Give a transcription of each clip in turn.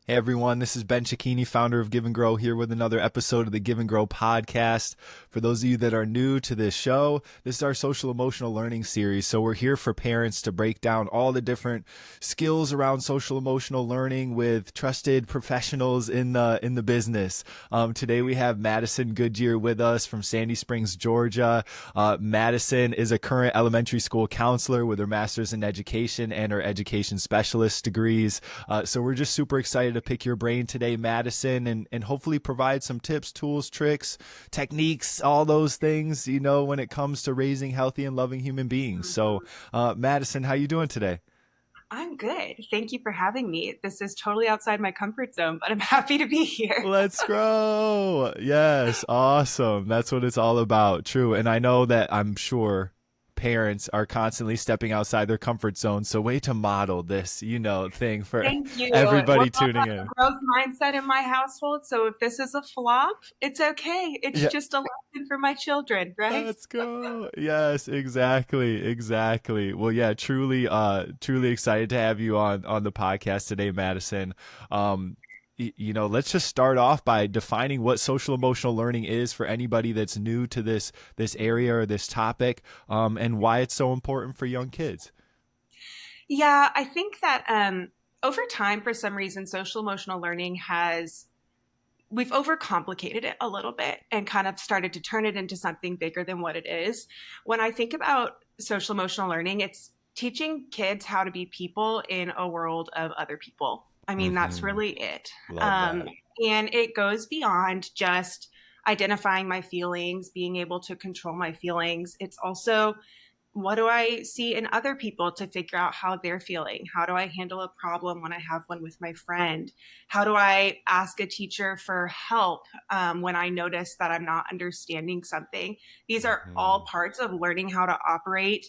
Hey everyone, this is Ben Cecchini, founder of Give and Grow, here with another episode of the Give and Grow podcast. For those of you that are new to this show, this is our social emotional learning series. So we're here for parents to break down all the different skills around social emotional learning with trusted professionals in the business. Today we have Madison Goodyear with us from Sandy Springs, Georgia. Madison is a current elementary school counselor with her master's in education and her education specialist degrees. So we're just super excited to pick your brain today, Madison, and hopefully provide some tips, tools, tricks, techniques, all those things, you know, when it comes to raising healthy and loving human beings. So, Madison, how you doing today? I'm good. Thank you for having me. This is totally outside my comfort zone, but I'm happy to be here. Let's grow. Yes, awesome. That's what it's all about. True. And I know that I'm sure parents are constantly stepping outside their comfort zone. So way to model this, thing for Thank you. We're everybody all tuning about in. a growth mindset in my household. So if this is a flop, it's okay. It's Yeah. just a lesson for my children, right? Let's go. Yes, exactly. Exactly. Well, yeah, truly excited to have you on the podcast today, Madison. Um, let's just start off by defining what social emotional learning is for anybody that's new to this area or this topic, and why it's so important for young kids. Yeah, I think that over time, for some reason, social emotional learning we've overcomplicated it a little bit and kind of started to turn it into something bigger than what it is. When I think about social emotional learning, it's teaching kids how to be people in a world of other people. I mean, that's Hmm. really it. Love Um, that. and it goes beyond just identifying my feelings, being able to control my feelings. It's also what do I see in other people to figure out how they're feeling? How do I handle a problem when I have one with my friend? How do I ask a teacher for help when I notice that I'm not understanding something? These are all Hmm. parts of learning how to operate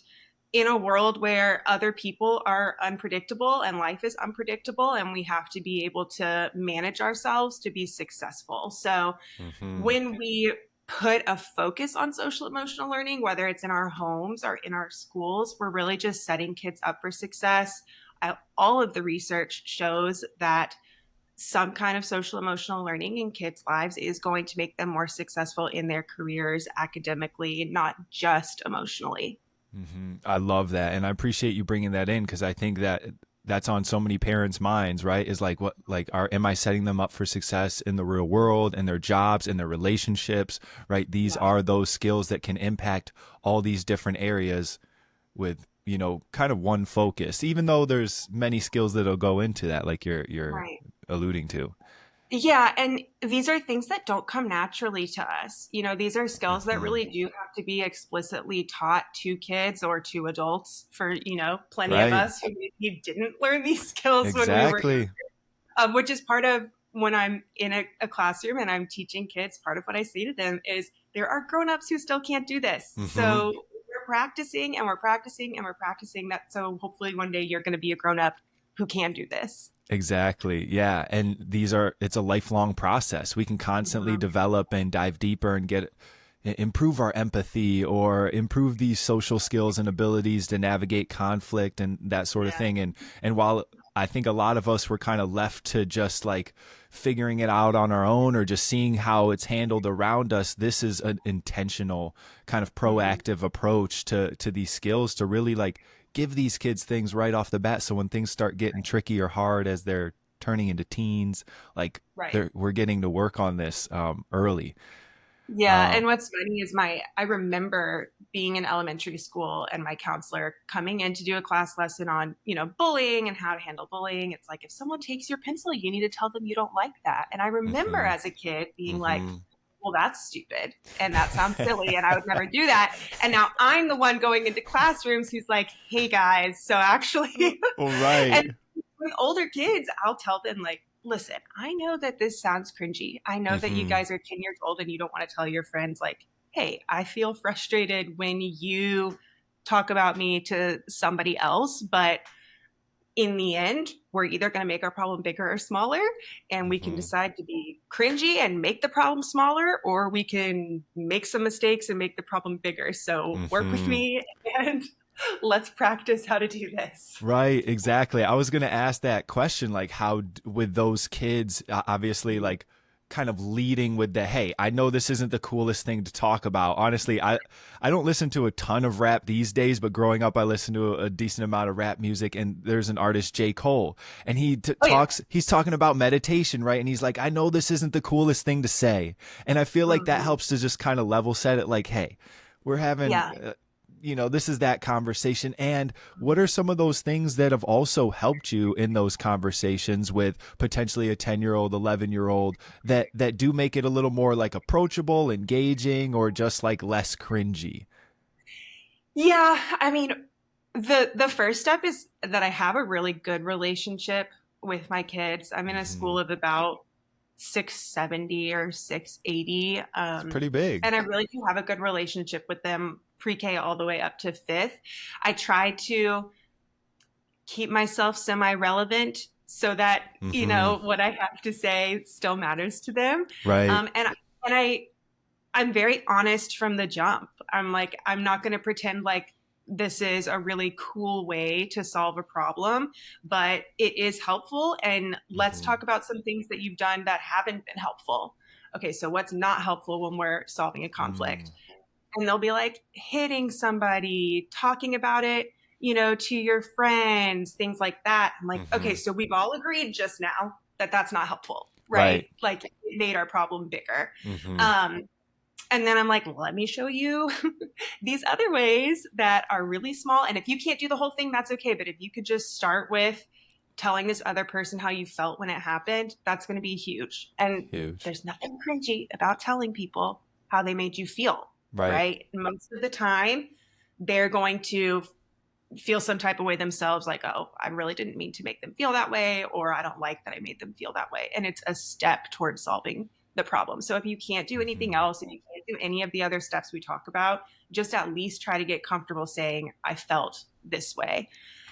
in a world where other people are unpredictable and life is unpredictable, and we have to be able to manage ourselves to be successful. So, Hmm. when we put a focus on social emotional learning, whether it's in our homes or in our schools, we're really just setting kids up for success. All of the research shows that some kind of social emotional learning in kids' lives is going to make them more successful in their careers academically, not just emotionally. I love that, and I appreciate you bringing that in because I think that that's on so many parents' minds, right? Is like, what, like, am I setting them up for success in the real world, in their jobs, in their relationships, right? These Yeah. are those skills that can impact all these different areas with, kind of one focus. Even though there's many skills that'll go into that, like you're Right. alluding to. Yeah, and these are things that don't come naturally to us. These are skills that Hmm. really do have to be explicitly taught to kids or to adults for, plenty of Right. us who maybe didn't learn these skills when we were, Exactly. which is part of when I'm in a classroom and I'm teaching kids, part of what I say to them is there are grown-ups who still can't do this. Hmm. So we're practicing and we're practicing and we're practicing that. So hopefully one day you're going to be a grown-up who can do this. Exactly. Yeah. And it's a lifelong process. We can constantly Mhm. develop and dive deeper and improve our empathy or improve these social skills and abilities to navigate conflict and that sort of Yeah. thing. And while I think a lot of us were kind of left to just like figuring it out on our own or just seeing how it's handled around us, this is an intentional kind of Mhm. proactive approach to these skills to really like give these kids things right off the bat. So when things start getting tricky or hard as they're turning into teens, like Right. we're getting to work on this early. Yeah, Um, and what's funny is I remember being in elementary school and my counselor coming in to do a class lesson on, bullying and how to handle bullying. It's like if someone takes your pencil, you need to tell them you don't like that. And I remember mhm, as a kid being like, mhm. well, that's stupid and that sounds silly and I would never do that. And now I'm the one going into classrooms who's like, hey guys, so actually All right. and with older kids, I'll tell them like, listen, I know that this sounds cringy. I know that you Mhm, guys are 10 years old and you don't want to tell your friends like, hey, I feel frustrated when you talk about me to somebody else, but in the end, we're either going to make our problem bigger or smaller, and we can mhm, decide to be cringy and make the problem smaller, or we can make some mistakes and make the problem bigger. So work with mhm. me and Let's practice how to do this. Right, exactly. I was going to ask that question, like how with those kids, obviously, like kind of leading with the, hey, I know this isn't the coolest thing to talk about. Honestly, I don't listen to a ton of rap these days, but growing up, I listened to a decent amount of rap music. And there's an artist, J. Cole, and Oh yeah. he's talking about meditation, right? And he's like, I know this isn't the coolest thing to say. And I feel like that Mhm. helps to just kind of level set it, like, hey, we're having Yeah. this is that conversation. And what are some of those things that have also helped you in those conversations with potentially a 10-year-old, 11-year-old that do make it a little more like approachable, engaging, or just like less cringy? Yeah, I mean, the first step is that I have a really good relationship with my kids. I'm in a Hmm. school of about 670 or 680. It's pretty big. And I really do have a good relationship with them pre-K all the way up to fifth. I try to keep myself semi-relevant so that, Hmm. what I have to say still matters to them. Right. And I'm very honest from the jump. I'm like, I'm not going to pretend like this is a really cool way to solve a problem, but it is helpful. And let's Hmm. talk about some things that you've done that haven't been helpful. Okay, so what's not helpful when we're solving a conflict? Mm. And they'll be like hitting somebody, talking about it, to your friends, things like that. I'm like, okay, Hmm. so we've all agreed just now that that's not helpful, Right. right? Like it made our problem bigger. Hmm. Um, and then I'm like, let me show you these other ways that are really small. And if you can't do the whole thing, that's okay. But if you could just start with telling this other person how you felt when it happened, that's going to be huge. And Huge. there's nothing cringy about telling people how they made you feel, Right. right? Most of the time, they're going to feel some type of way themselves, like, oh, I really didn't mean to make them feel that way, or I don't like that I made them feel that way. And it's a step towards solving the problem. So if you can't do anything Hmm. else, and you can't do any of the other steps we talk about, just at least try to get comfortable saying, I felt this way.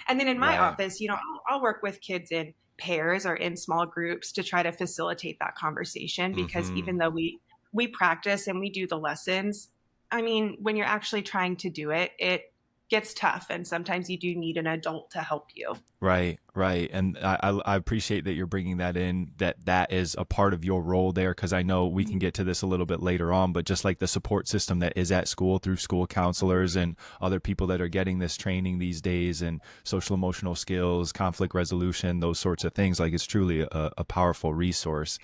And then in my Right. office, I'll work with kids in pairs or in small groups to try to facilitate that conversation, because Hmm. even though we practice and we do the lessons, I mean, when you're actually trying to do it, it gets tough, and sometimes you do need an adult to help you. Right, right. And I appreciate that you're bringing that in, that is a part of your role there, because I know we can get to this a little bit later on, but just like the support system that is at school through school counselors and other people that are getting this training these days, and social emotional skills, conflict resolution, those sorts of things, like it's truly a powerful resource.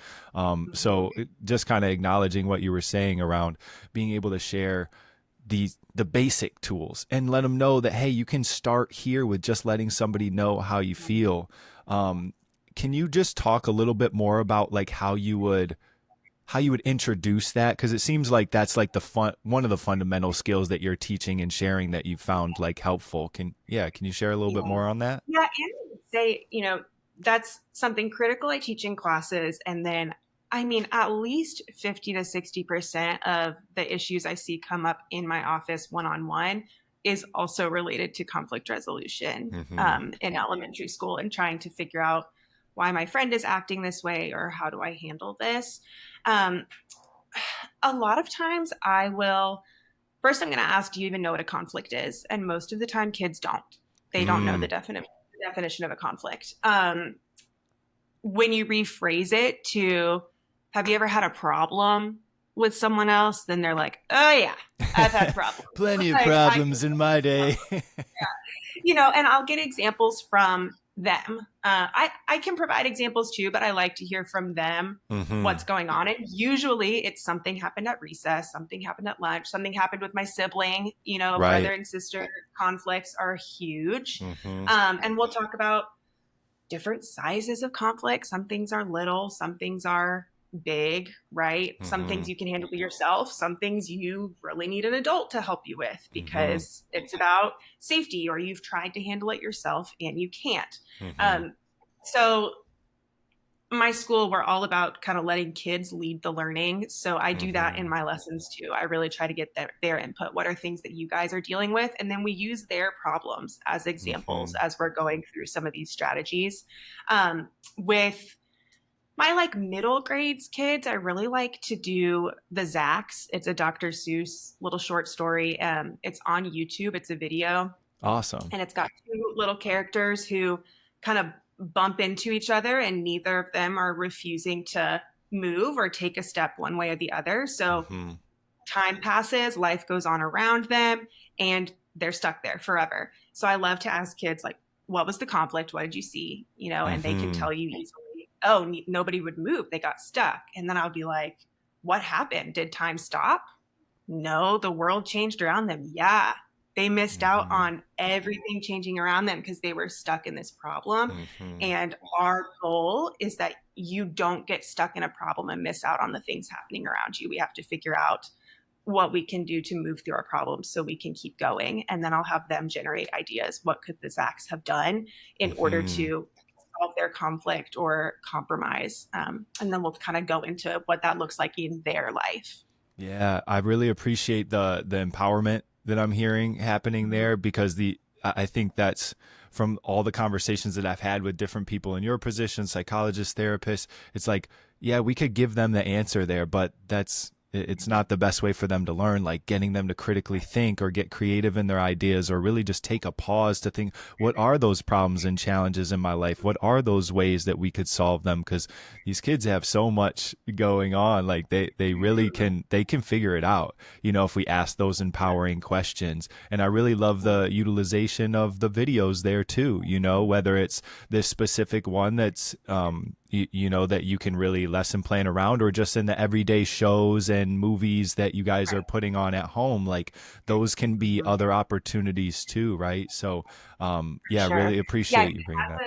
Just kind of acknowledging what you were saying around being able to share the basic tools and let them know that, hey, you can start here with just letting somebody know how you feel. um, can you just talk a little bit more about like how you would introduce that, because it seems like that's like one of the fundamental skills that you're teaching and sharing that you found like helpful. Can you share a little bit Yeah. more on that? Yeah, and I would say, that's something critical I teach in classes. And then, I mean, at least 50 to 60% of the issues I see come up in my office one on one is also related to conflict resolution Hmm. in elementary school, and trying to figure out why my friend is acting this way, or how do I handle this. Um, a lot of times I will first, I'm going to ask, do you even know what a conflict is? And most of the time, kids don't. They don't know Mm. the definition of a conflict. When you rephrase it to, have you ever had a problem with someone else? Then they're like, oh, yeah, I've had problems. Plenty of Like, I problems in my day. and I'll get examples from them. I can provide examples too, but I like to hear from them Hmm. what's going on. And usually it's something happened at recess, something happened at lunch, something happened with my sibling. Right. Brother and sister conflicts are huge. Hmm. And we'll talk about different sizes of conflict. Some things are little, some things are big, right? Some Hmm. things you can handle yourself, some things you really need an adult to help you with, Hmm. because it's about safety, or you've tried to handle it yourself and you can't. Hmm. Um, so my school, we're all about kind of letting kids lead the learning. So I do that in Hmm. my lessons too. I really try to get their input. What are things that you guys are dealing with? And then we use their problems as examples Hmm. as we're going through some of these strategies. With my like middle grades kids, I really like to do the Zacks. It's a Dr. Seuss little short story. It's on YouTube. It's a video. Awesome. And it's got two little characters who kind of bump into each other, and neither of them are refusing to move or take a step one way or the other. So Mm-hmm. time passes, life goes on around them, and they're stuck there forever. So I love to ask kids, like, what was the conflict? What did you see? And they can Mm-hmm. tell you easily, oh, nobody would move. They got stuck. And then I'll be like, what happened? Did time stop? No, the world changed around them. Yeah. They missed out Mm-hmm. on everything changing around them because they were stuck in this problem. Mm-hmm. And our goal is that you don't get stuck in a problem and miss out on the things happening around you. We have to figure out what we can do to move through our problems so we can keep going. And then I'll have them generate ideas. What could the Zacks have done in order Mm-hmm. to solve their conflict or compromise? And then we'll kind of go into what that looks like in their life. Yeah, I really appreciate the empowerment that I'm hearing happening Mm-hmm. there, because I think that's from all the conversations that I've had with different people in your position, psychologists, therapists. It's like, yeah, we could give them the answer there, but it's not the best way for them to learn, like getting them to critically think or get creative in their ideas, or really just take a pause to think, what are those problems and challenges in my life? What are those ways that we could solve them? Because these kids have so much going on. Like they really they can figure it out, if we ask those empowering questions. And I really love the utilization of the videos there too, whether it's this specific one that's, that you can really lesson plan around, or just in the everyday shows and movies that you guys are putting on at home. Like those can be other opportunities too, right? So, yeah, Sure. really Yeah. appreciate you bringing that.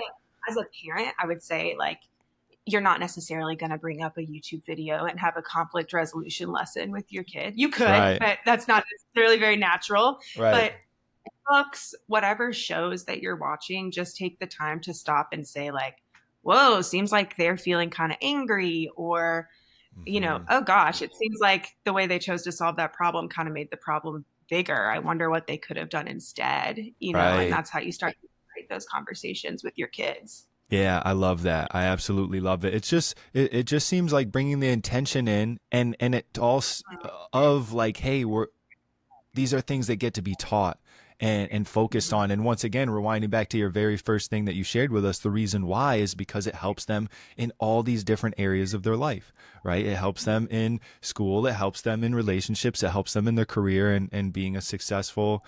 As a parent, I would say, like, you're not necessarily going to bring up a YouTube video and have a conflict resolution lesson with your kid. You could, Right, but that's not necessarily very natural. right. But books, whatever shows that you're watching, just take the time to stop and say, like, whoa, seems like they're feeling kind of angry, or, Hmm. oh gosh, it seems like the way they chose to solve that problem kind of made the problem bigger. I wonder what they could have done instead, and Right. that's how you start to create those conversations with your kids. Yeah, I love that. I absolutely love it. It's just it just seems like bringing the intention in, and it all of like, hey, these are things that get to be taught and focused on. And once again, rewinding back to your very first thing that you shared with us, the reason why is because it helps them in all these different areas of their life, right? It helps them in school, it helps them in relationships, it helps them in their career, and being a successful,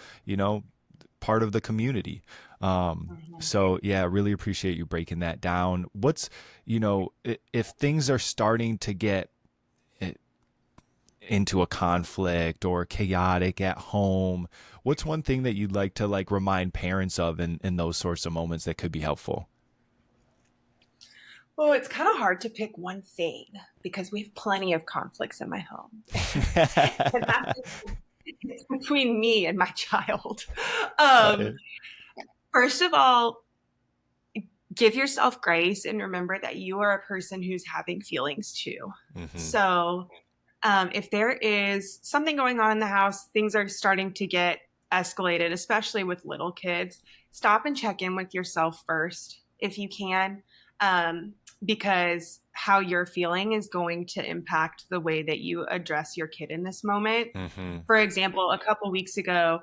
part of the community. Mhm. So yeah, really appreciate you breaking that down. What's, if things are starting to get into a conflict or chaotic at home, what's one thing that you'd like to like remind parents of in those sorts of moments that could be helpful? Well, it's kind of hard to pick one thing because we have plenty of conflicts in my home. And that's it's between me and my child. Um, Right. First of all, give yourself grace and remember that you are a person who's having feelings too. Hmm. So, if there is something going on in the house, things are starting to get escalated, especially with little kids, stop and check in with yourself first if you can, because how you're feeling is going to impact the way that you address your kid in this moment. Hmm. For example, a couple weeks ago,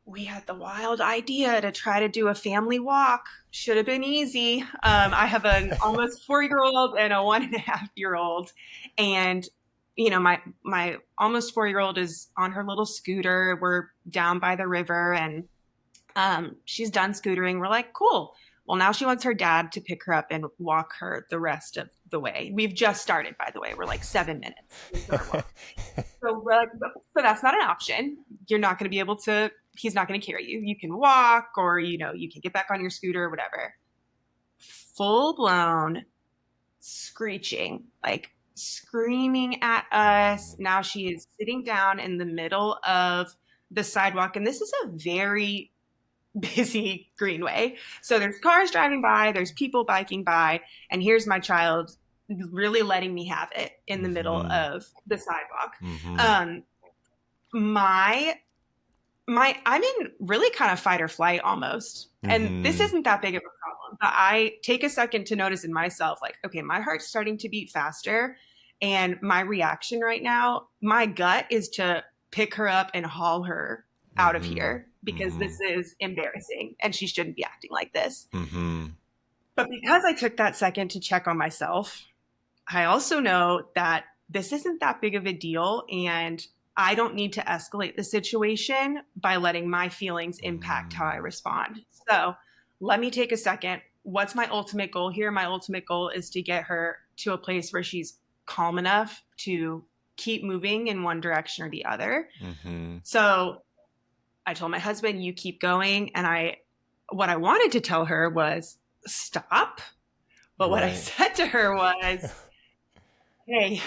we had the wild idea to try to do a family walk. Should have been easy. I have an almost 4 year old and a 1.5 year old, and my almost 4 year old is on her little scooter. We're down by the river, and she's done scootering. We're like, cool. Well, now she wants her dad to pick her up and walk her the rest of the way. We've just started, by the way. We're like 7 minutes into our walk. So we're like, so that's not an option. You're not going to be able to, he's not going to carry you. You can walk, or, you can get back on your scooter or whatever. Full blown screeching, like screaming at us. Now she is sitting down in the middle of the sidewalk. And this is a very busy greenway. So there's cars driving by, there's people biking by, and here's my child really letting me have it in the middle Hmm. of the sidewalk. Hmm. Um, my I'm in really kind of fight or flight almost. And this Hmm. isn't that big of a problem. But I take a second to notice in myself, like, okay, my heart's starting to beat faster. And my reaction right now, my gut is to pick her up and haul her out of Mm-hmm. here because Mm-hmm. this is embarrassing and she shouldn't be acting like this. Mm-hmm. But because I took that second to check on myself, I also know that this isn't that big of a deal and I don't need to escalate the situation by letting my feelings impact how I respond. So let me take a second. What's my ultimate goal here? My ultimate goal is to get her to a place where she's calm enough to keep moving in one direction or the other. Mm-hmm. So I told my husband, you keep going. And what I wanted to tell her was stop. But what I Right. said to her was, hey,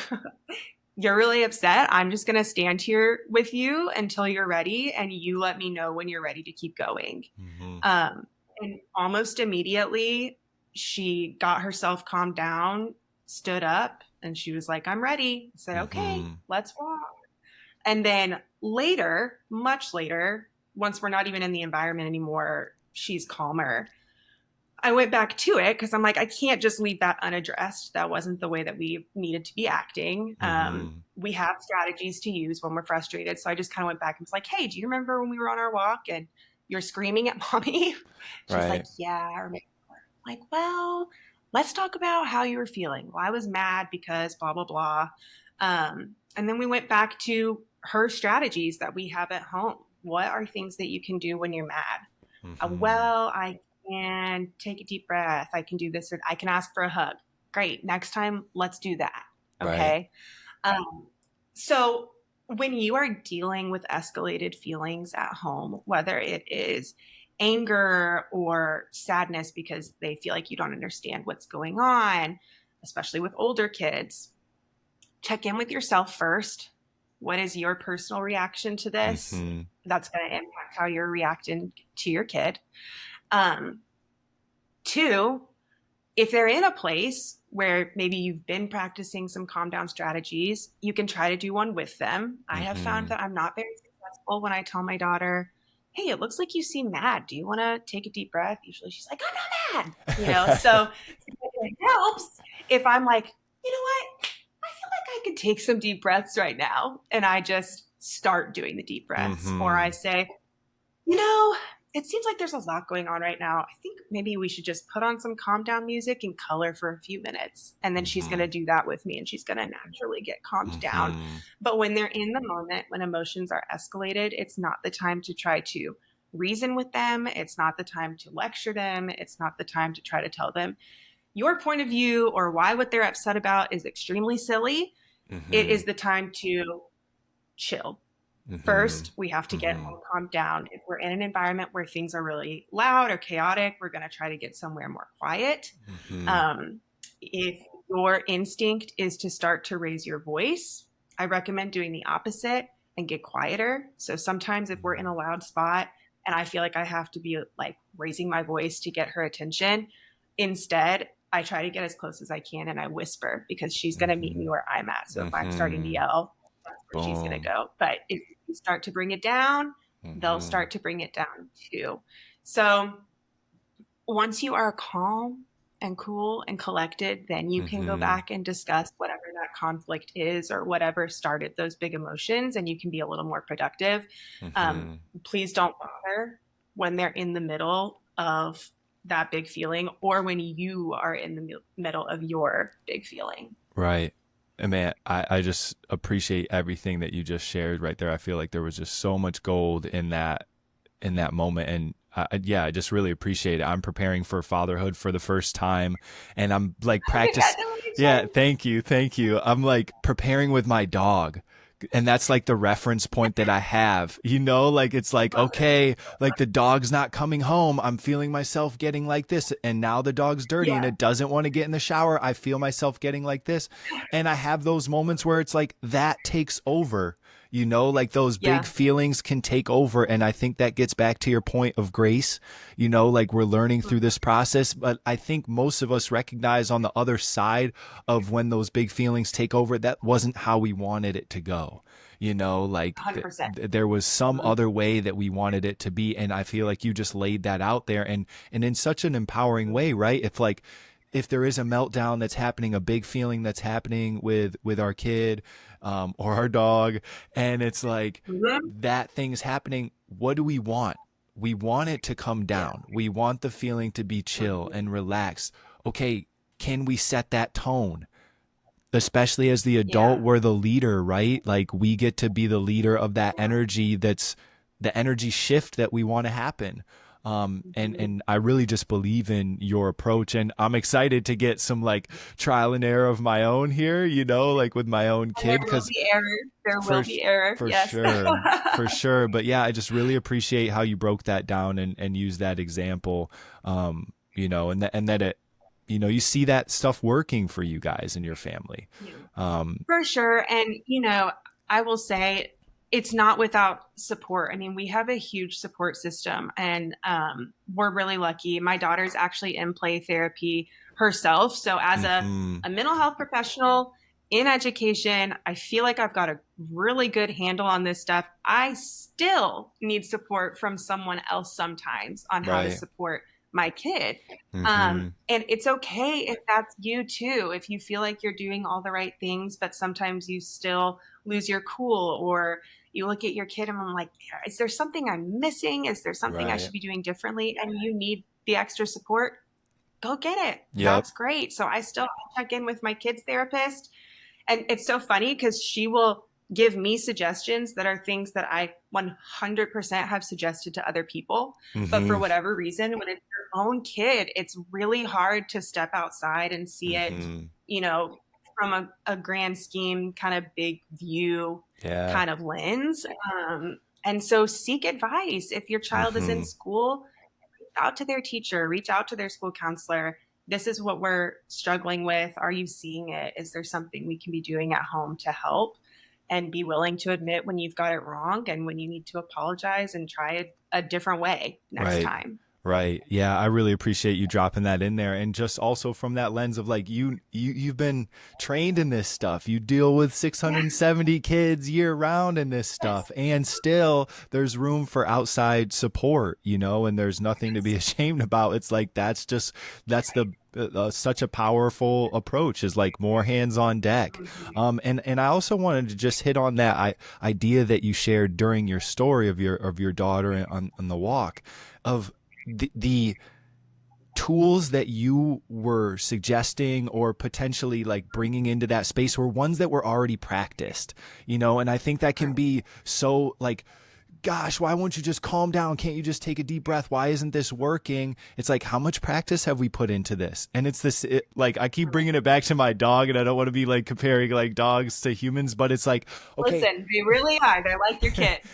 you're really upset. I'm just going to stand here with you until you're ready. And you let me know when you're ready to keep going. Mm-hmm. And almost immediately, she got herself calmed down, stood up, and she was like, I'm ready. I said, okay, Mm-hmm. let's walk. And then later, much later, once we're not even in the environment anymore, she's calmer. I went back to it because I'm like, I can't just leave that unaddressed. That wasn't the way that we needed to be acting. Mm-hmm. We have strategies to use when we're frustrated. So I just kind of went back and was like, hey, do you remember when we were on our walk and you're screaming at mommy? She's like, Right. yeah, I remember. I'm like, well, let's talk about how you were feeling. Well, I was mad because blah, blah, blah. And then we went back to her strategies that we have at home. What are things that you can do when you're mad? Mm-hmm. Well, I can take a deep breath. I can do this, or I can ask for a hug. Great. Next time, let's do that. Right. Okay. So when you are dealing with escalated feelings at home, whether it is anger or sadness because they feel like you don't understand what's going on, especially with older kids, check in with yourself first. What is your personal reaction to this? Mm-hmm. That's going to impact how you're reacting to your kid. Um, Two, if they're in a place where maybe you've been practicing some calm down strategies, you can try to do one with them. I have found Mm-hmm. that I'm not very successful when I tell my daughter, hey, it looks like you seem mad. Do you want to take a deep breath? Usually she's like, I'm not mad. So it helps if I'm like, you know what? I feel like I could take some deep breaths right now. And I just start doing the deep breaths. Or Mm-hmm. I say, you know, it seems like there's a lot going on right now. I think maybe we should just put on some calm down music and color for a few minutes. And then she's going Mm-hmm. to do that with me and she's going to naturally get calmed down. Mm-hmm. But when they're in the moment, when emotions are escalated, it's not the time to try to reason with them. It's not the time to lecture them. It's not the time to try to tell them your point of view or why what they're upset about is extremely silly. It Mm-hmm. is the time to chill. Mm-hmm. First, we have to get Mm-hmm. all calmed down. If we're in an environment where things are really loud or chaotic, we're going to try to get somewhere more quiet. Mm-hmm. If your instinct is to start to raise your voice, I recommend doing the opposite and get quieter. So sometimes if we're in a loud spot and I feel like I have to be like raising my voice to get her attention, instead, I try to get as close as I can and I whisper because she's going to meet me where I'm at. So if I'm starting to Mm-hmm. yell, that's where she's going to Boom. go. But if you start to bring it down, they'll Mm-hmm. start to bring it down too. So once you are calm and cool and collected, then you can go Mm-hmm. back and discuss whatever that conflict is or whatever started those big emotions, and you can be a little more productive. Um, Mm-hmm. Please don't bother when they're in the middle of that big feeling or when you are in the middle of your big feeling. Right. And man, I just appreciate everything that you just shared right there. I feel like there was just so much gold in that moment. And yeah, I just really appreciate it. I'm preparing for fatherhood for the first time and I'm like practice. Yeah. Congratulations. Thank you. Thank you. I'm like preparing with my dog. And that's like the reference point that I have, like it's like, okay, like the dog's not coming home. I'm feeling myself getting like this. And now the dog's dirty and Yeah. it doesn't want to get in the shower. I feel myself getting like this. And I have those moments where it's like that takes over. Like those big Yeah. feelings can take over. And I think that gets back to your point of grace, like we're learning through this process. But I think most of us recognize on the other side of when those big feelings take over, that wasn't how we wanted it to go. Like 100%. there was some other way that we wanted it to be. And I feel like you just laid that out there and in such an empowering way, right? If like, if there is a meltdown that's happening, a big feeling that's happening with our kid, or our dog, and it's like Mhm. that thing's happening, what do we want? We want it to come Yeah. down. We want the feeling to be chill Mhm. and relaxed. Okay, can we set that tone? Especially as the adult, Yeah. we're the leader, right? Like we get to be the leader of that energy, that's the energy shift that we want to happen. Mhm. And I really just believe in your approach, and I'm excited to get some like trial and error of my own here, like with my own And there kid, will because be error. There will for be error. for Yes. sure, for sure. But yeah, I just really appreciate how you broke that down and used that example. And that it, you see that stuff working for you guys and your family. Yeah. Um, For sure. And, I will say it's not without support. I mean, we have a huge support system, and we're really lucky. My daughter's actually in play therapy herself. So, as mhm, a mental health professional in education, I feel like I've got a really good handle on this stuff. I still need support from someone else sometimes on how to right. support my kid. Mhm, And it's okay if that's you too, if you feel like you're doing all the right things, but sometimes you still lose your cool, or you look at your kid and I'm like, is there something I'm missing? Is there something I right. should be doing differently? And you need the extra support, go get it. Yep. That's great. So I still check in with my kids therapist, and it's so funny because she will give me suggestions that are things that I 100% have suggested to other people. But for Mhm, whatever reason, when it's your own kid, it's really hard to step outside and see it, mhm. you know, from a grand scheme, kind of big view Yeah. kind of lens. And so seek advice. If your child is in Mhm. school, reach out to their teacher, reach out to their school counselor. This is what we're struggling with. Are you seeing it? Is there something we can be doing at home to help? And be willing to admit when you've got it wrong and when you need to apologize and try it a different way next Right. time. Right. Yeah, I really appreciate you dropping that in there, and just also from that lens of like you've been trained in this stuff. You deal with Yeah. 670 kids year round in this Yes. stuff, and still there's room for outside support, and there's nothing to be Yes. ashamed about. It's like that's the such a powerful approach, is like more hands on deck. Mhm. And I also wanted to just hit on that idea that you shared during your story of your daughter on the walk, of the tools that you were suggesting or potentially like bringing into that space were ones that were already practiced, and I think that can Right. be so like, gosh, why won't you just calm down? Can't you just take a deep breath? Why isn't this working? It's like, how much practice have we put into this? And it's this, like, I keep bringing it back to my dog, and I don't want to be like comparing like dogs to humans, but it's like, okay, Listen, they really are. They're like your kids.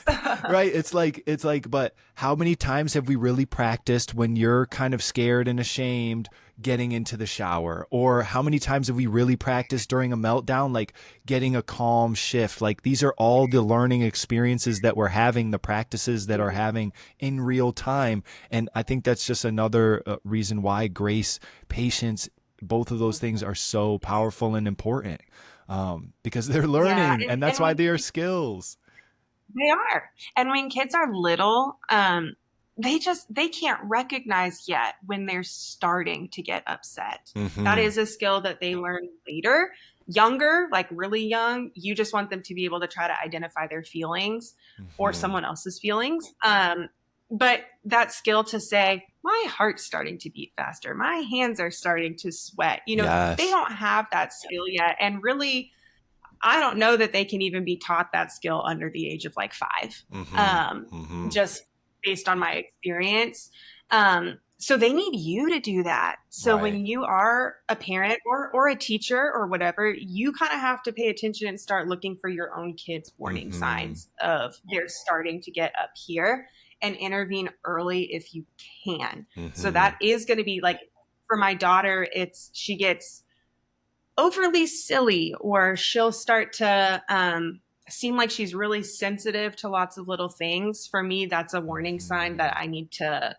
right? It's like, but how many times have we really practiced when you're kind of scared and ashamed getting into the shower? Or how many times have we really practiced during a meltdown, like getting a calm shift? Like these are all the learning experiences that we're having, the practices that are Mhm. having in real time. And I think that's just another reason why grace, patience, both of those things are so powerful and important, because they're Yeah, learning, and and that's and why when they are skills. they are. And when kids are little, they can't recognize yet when they're starting to get upset. That Hmm. is a skill that they learn later. Younger, like really young, you just want them to be able to try to identify their feelings or Hmm. someone else's feelings. But that skill to say, my heart's starting to beat faster, my hands are starting to sweat, they Yes. don't have that skill yet. And really, I don't know that they can even be taught that skill under the age of like 5, Hmm. um, Hmm. just based on my experience. So they need you to do that. So Right. when you are a parent or a teacher or whatever, you kind of have to pay attention and start looking for your own kids' warning Hmm. signs of they're starting to get up here, and intervene early if you can. So Hmm. that is going to be like, for my daughter, she gets overly silly, or she'll start to seem like she's really sensitive to lots of little things. For me, that's a warning sign that Hmm. I need to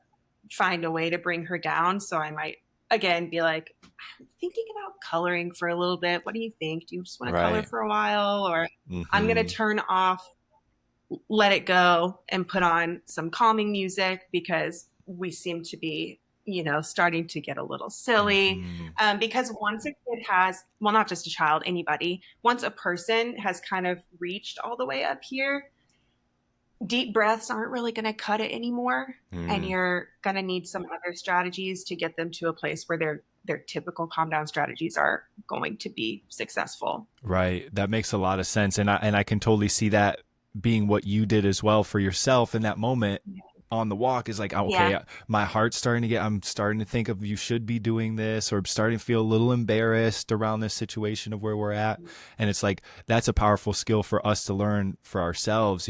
find a way to bring her down. So I might again be like, I'm thinking about coloring for a little bit. What do you think? Do you just want to color Right. for a while? Or I'm going to Hmm. turn off, let it go, and put on some calming music because we seem to be starting to get a little silly. Hmm. Because once a kid has, well, not just a child, anybody, once a person has kind of reached all the way up here, deep breaths aren't really going to cut it anymore. And Mm. you're going to need some other strategies to get them to a place where their typical calm down strategies are going to be successful. Right. That makes a lot of sense. And I can totally see that being what you did as well for yourself in that moment on the walk is like, oh, Yeah. okay, my heart's starting to I'm starting to think of you should be doing this, or I'm starting to feel a little embarrassed around this situation of where we're at. And it's like, that's a powerful skill for us to learn for ourselves.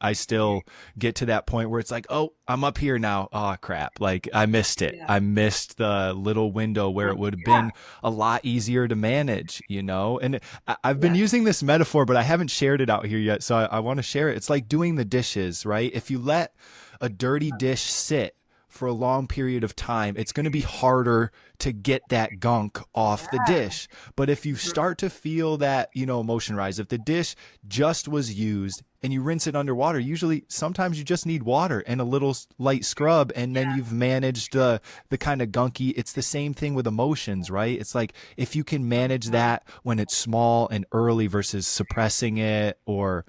I still get to that point where it's like, oh, I'm up here now. Oh, crap. Like I missed it. Yeah. I missed the little window where it would have Yeah. been a lot easier to manage. And I've been Yeah. using this metaphor, but I haven't shared it out here yet. So I want to share it. It's like doing the dishes, right? If you let a dirty dish sit for a long period of time, it's going to be harder to get that gunk off the dish. But if you start to feel that, emotion rise, if the dish just was used and you rinse it underwater, usually sometimes you just need water and a little light scrub, and then you've managed the kind of gunky. It's the same thing with emotions, right? It's like if you can manage that when it's small and early versus suppressing it, or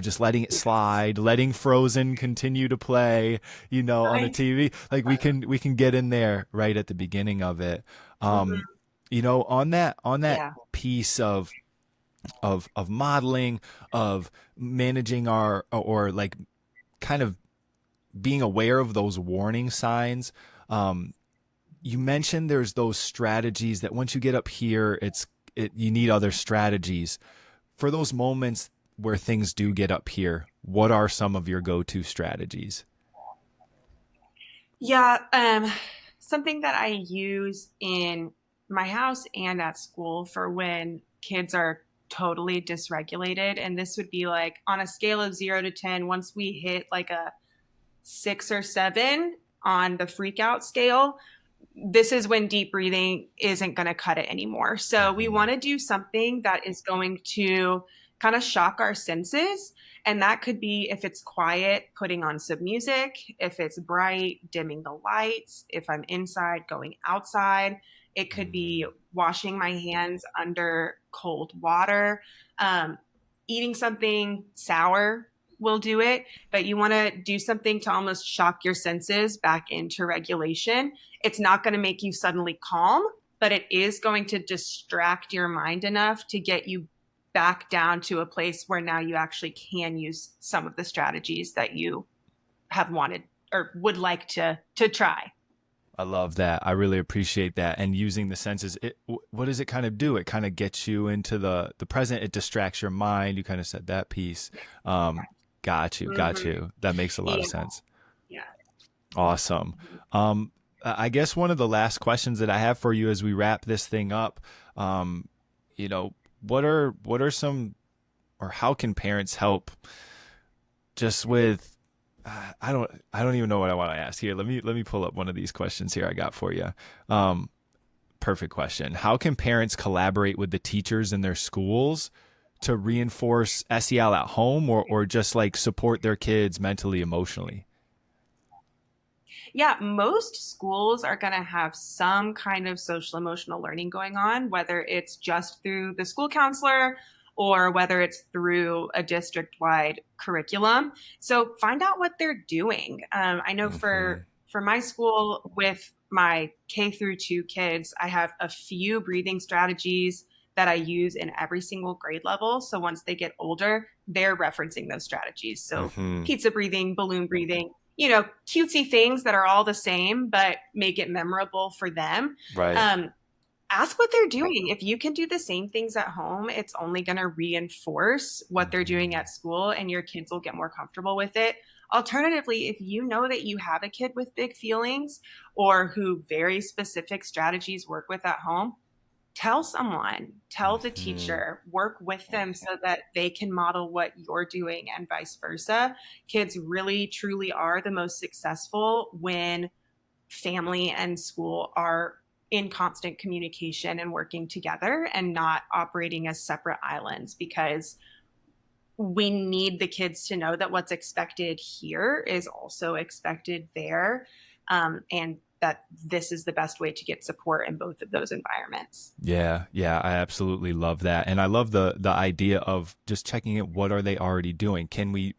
just letting it slide, letting Frozen continue to play, on a Right. TV. Like we can get in there right at the beginning of it. Um, Mhm. on that Yeah. piece of modeling, of managing our, or like kind of being aware of those warning signs. Um, you mentioned there's those strategies that once you get up here, you need other strategies for those moments where things do get up here. What are some of your go-to strategies? Yeah. Something that I use in my house and at school for when kids are totally dysregulated. And this would be like on a scale of 0 to 10, once we hit like a 6 or 7 on the freak out scale, this is when deep breathing isn't going to cut it anymore. So we Mm-hmm. want to do something that is going to kind of shock our senses. And that could be, if it's quiet, putting on some music. If it's bright, dimming the lights. If I'm inside, going outside. It could be washing my hands under cold water. Um, Eating something sour will do it, but you want to do something to almost shock your senses back into regulation. It's not going to make you suddenly calm, but it is going to distract your mind enough to get you back down to a place where now you actually can use some of the strategies that you have wanted or would like to try. I love that. I really appreciate that. And using the senses, what does it kind of do? It kind of gets you into the present. It distracts your mind. You kind of said that piece. Um, got you. Got Mm-hmm. you. That makes a lot of Yeah, sense. yeah. Awesome. I guess one of the last questions that I have for you as we wrap this thing up, um, what are some, or how can parents help just with, I don't even know what I want to ask here. Let me pull up one of these questions here I got for you. Um, Perfect question. How can parents collaborate with the teachers in their schools to reinforce SEL at home, or just like support their kids mentally, emotionally? Yeah, most schools are going to have some kind of social emotional learning going on, whether it's just through the school counselor or whether it's through a district wide curriculum. So find out what they're doing. I know Hmm. for my school with my K through 2 kids, I have a few breathing strategies that I use in every single grade level. So once they get older, they're referencing those strategies. So Hmm. pizza breathing, balloon breathing, cutesy things that are all the same, but make it memorable for them. Right. Um, Ask what they're doing. If you can do the same things at home, it's only going to reinforce what they're doing Hmm. at school, and your kids will get more comfortable with it. Alternatively, if you know that you have a kid with big feelings or who very specific strategies work with at home, tell someone, tell the Hmm. teacher, work with them so that they can model what you're doing and vice versa. Kids really, truly are the most successful when family and school are in constant communication and working together and not operating as separate islands, because we need the kids to know that what's expected here is also expected there. And that this is the best way to get support in both of those environments. Yeah, yeah, I absolutely love that. And I love the idea of just checking it. What are they already doing? Can we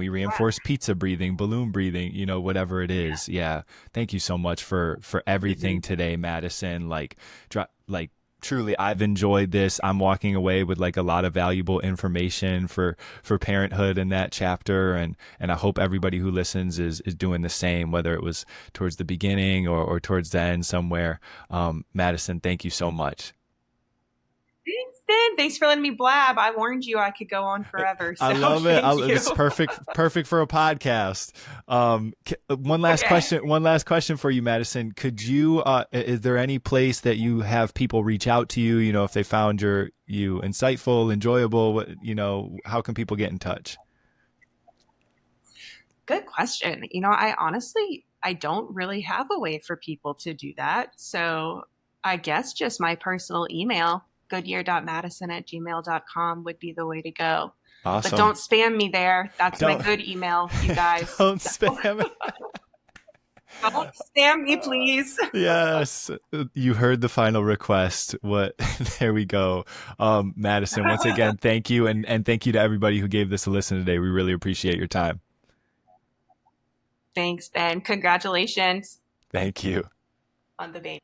reinforce pizza breathing, balloon breathing, whatever it is. Yeah. Thank you so much for everything today, Madison. Like truly, I've enjoyed this. I'm walking away with like a lot of valuable information for parenthood in that chapter, and I hope everybody who listens is doing the same, whether it was towards the beginning or towards the end somewhere. Madison, thank you so much. Thanks, Ben. Thanks for letting me blab. I warned you I could go on forever. I So love it. thank you. It's perfect for a podcast. One last Okay. question. One last question for you, Madison. Could you? Is there any place that you have people reach out to you? If they found you insightful, enjoyable. How can people get in touch? Good question. I honestly, I don't really have a way for people to do that. So I guess just my personal email, goodyear.madison@gmail.com would be the way to go. But Awesome. don't spam me there. That's my Don't good email, you guys. don't So spam it. don't spam me, please. Yes, you heard the final request. What? There we go. Madison, once again, thank you, and thank you to everybody who gave this a listen today. We really appreciate your time. Thanks, Ben. Congratulations Thank you. on the baby.